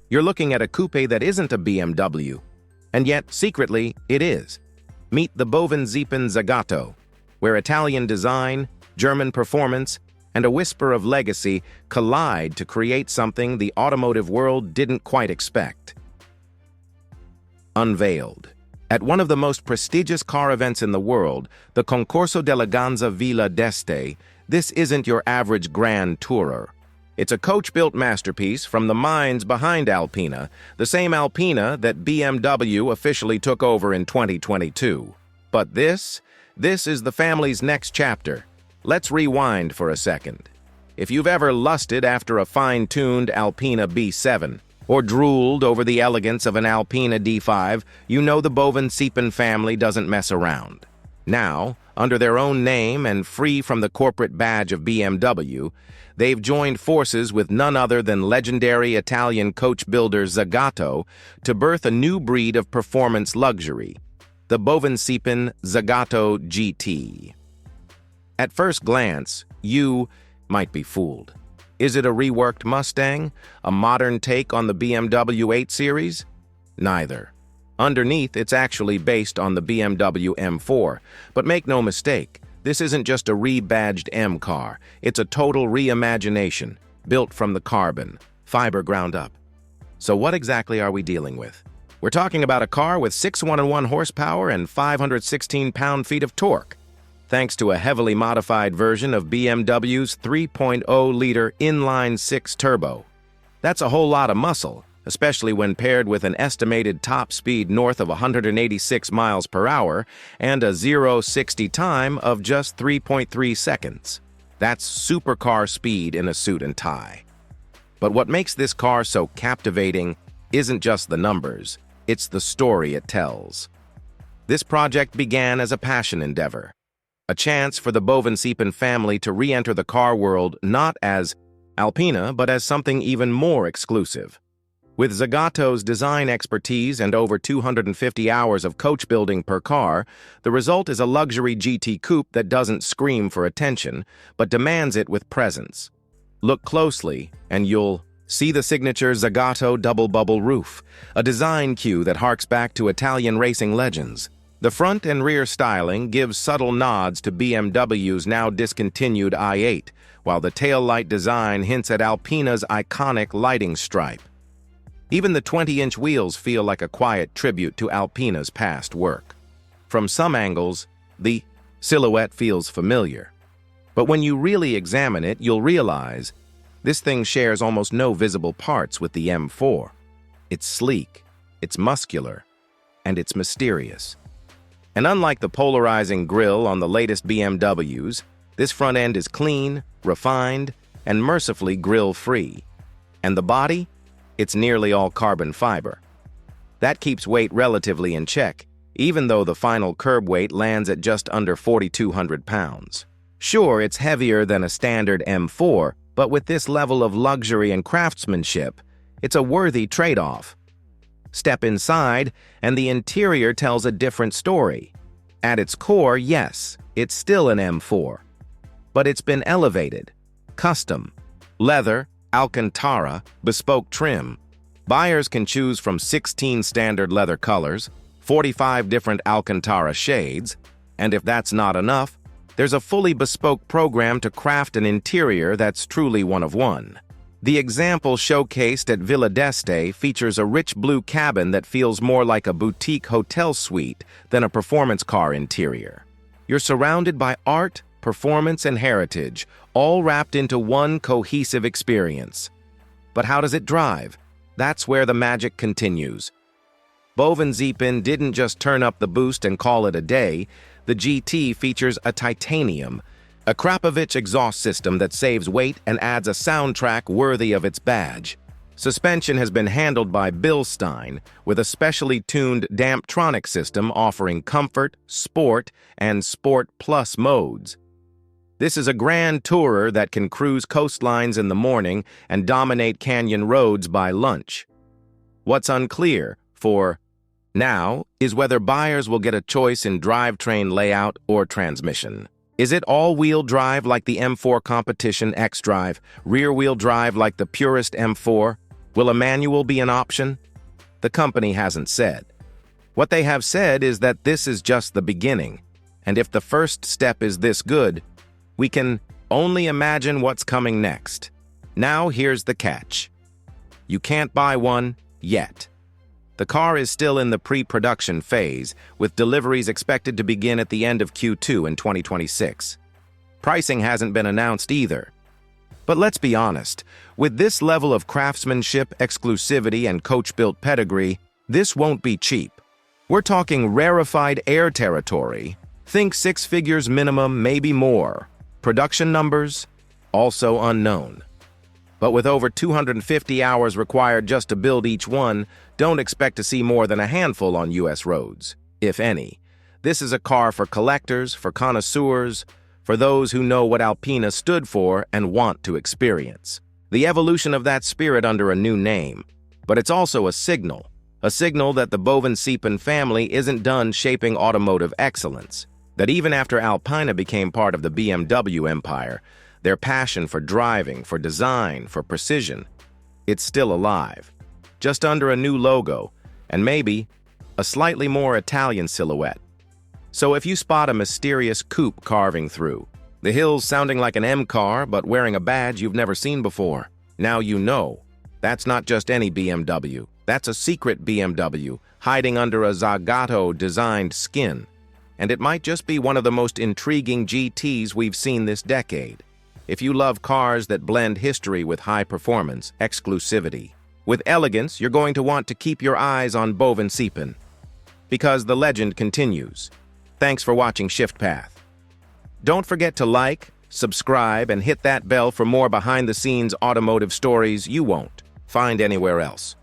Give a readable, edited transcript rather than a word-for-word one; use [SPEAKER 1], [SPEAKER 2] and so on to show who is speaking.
[SPEAKER 1] You're looking at a coupe that isn't a BMW, and yet, secretly, it is. Meet the BMW Zagato, where Italian design, German performance, and a whisper of legacy collide to create something the automotive world didn't quite expect. Unveiled. At one of the most prestigious car events in the world, the Concorso d'Eleganza Villa d'Este, this isn't your average grand tourer. It's a coach-built masterpiece from the minds behind Alpina, the same Alpina that BMW officially took over in 2022. But this is the family's next chapter. Let's rewind for a second. If you've ever lusted after a fine-tuned Alpina B7, or drooled over the elegance of an Alpina D5, you know the Bovensiepen family doesn't mess around. Now, under their own name and free from the corporate badge of BMW, they've joined forces with none other than legendary Italian coach builder Zagato to birth a new breed of performance luxury, the Bovensiepen Zagato GT. At first glance, you might be fooled. Is it a reworked Mustang? A modern take on the BMW 8 Series? Neither. Underneath, it's actually based on the BMW M4. But make no mistake, this isn't just a rebadged M car. It's a total reimagination, built from the carbon, fiber ground up. So what exactly are we dealing with? We're talking about a car with 601 horsepower and 516 pound-feet of torque, thanks to a heavily modified version of BMW's 3.0-liter inline-six turbo. That's a whole lot of muscle, especially when paired with an estimated top speed north of 186 miles per hour and a 0-60 time of just 3.3 seconds. That's supercar speed in a suit and tie. But what makes this car so captivating isn't just the numbers, it's the story it tells. This project began as a passion endeavor, a chance for the Bovensiepen family to re-enter the car world not as Alpina, but as something even more exclusive. With Zagato's design expertise and over 250 hours of coach building per car, the result is a luxury GT coupe that doesn't scream for attention, but demands it with presence. Look closely, and you'll see the signature Zagato double-bubble roof, a design cue that harks back to Italian racing legends. The front and rear styling gives subtle nods to BMW's now discontinued i8, while the taillight design hints at Alpina's iconic lighting stripe. Even the 20-inch wheels feel like a quiet tribute to Alpina's past work. From some angles, the silhouette feels familiar. But when you really examine it, you'll realize this thing shares almost no visible parts with the M4. It's sleek, it's muscular, and it's mysterious. And unlike the polarizing grille on the latest BMWs, this front end is clean, refined, and mercifully grille-free. And the body? It's nearly all carbon fiber. That keeps weight relatively in check, even though the final curb weight lands at just under 4,200 pounds. Sure, it's heavier than a standard M4, but with this level of luxury and craftsmanship, it's a worthy trade-off. Step inside, and the interior tells a different story. At its core, yes, it's still an M4. But it's been elevated. Custom. Leather, Alcantara, bespoke trim. Buyers can choose from 16 standard leather colors, 45 different Alcantara shades, and if that's not enough, there's a fully bespoke program to craft an interior that's truly one of one. The example showcased at Villa d'Este features a rich blue cabin that feels more like a boutique hotel suite than a performance car interior. You're surrounded by art, performance, and heritage, all wrapped into one cohesive experience. But how does it drive? That's where the magic continues. Bovensiepen didn't just turn up the boost and call it a day. The GT features a titanium, a Krapovich exhaust system that saves weight and adds a soundtrack worthy of its badge. Suspension has been handled by Bilstein, with a specially tuned Damptronic system offering comfort, sport, and Sport Plus modes. This is a grand tourer that can cruise coastlines in the morning and dominate canyon roads by lunch. What's unclear, for now, is whether buyers will get a choice in drivetrain layout or transmission. Is it all-wheel drive like the M4 competition xDrive, rear-wheel drive like the purest M4, Will a manual be an option? The company hasn't said. What they have said is that this is just the beginning, and if the first step is this good, we can only imagine what's coming next. Now here's the catch. You can't buy one yet. The car is still in the pre-production phase, with deliveries expected to begin at the end of Q2 in 2026. Pricing hasn't been announced either. But let's be honest, with this level of craftsmanship, exclusivity, and coach-built pedigree, this won't be cheap. We're talking rarefied air territory. Think 6 figures minimum, maybe more. Production numbers? Also unknown. But with over 250 hours required just to build each one, don't expect to see more than a handful on US roads, if any. This is a car for collectors, for connoisseurs, for those who know what Alpina stood for and want to experience. The evolution of that spirit under a new name. But it's also a signal that the BMW family isn't done shaping automotive excellence. That even after Alpina became part of the BMW empire, their passion for driving, for design, for precision, it's still alive. Just under a new logo, and maybe a slightly more Italian silhouette. So if you spot a mysterious coupe carving through, the hills sounding like an M car but wearing a badge you've never seen before, now you know. That's not just any BMW. That's a secret BMW hiding under a Zagato-designed skin. And it might just be one of the most intriguing GTs we've seen this decade. If you love cars that blend history with high performance, exclusivity, with elegance, you're going to want to keep your eyes on BMW. Because the legend continues. Thanks for watching Shift Path. Don't forget to like, subscribe, and hit that bell for more behind-the-scenes automotive stories you won't find anywhere else.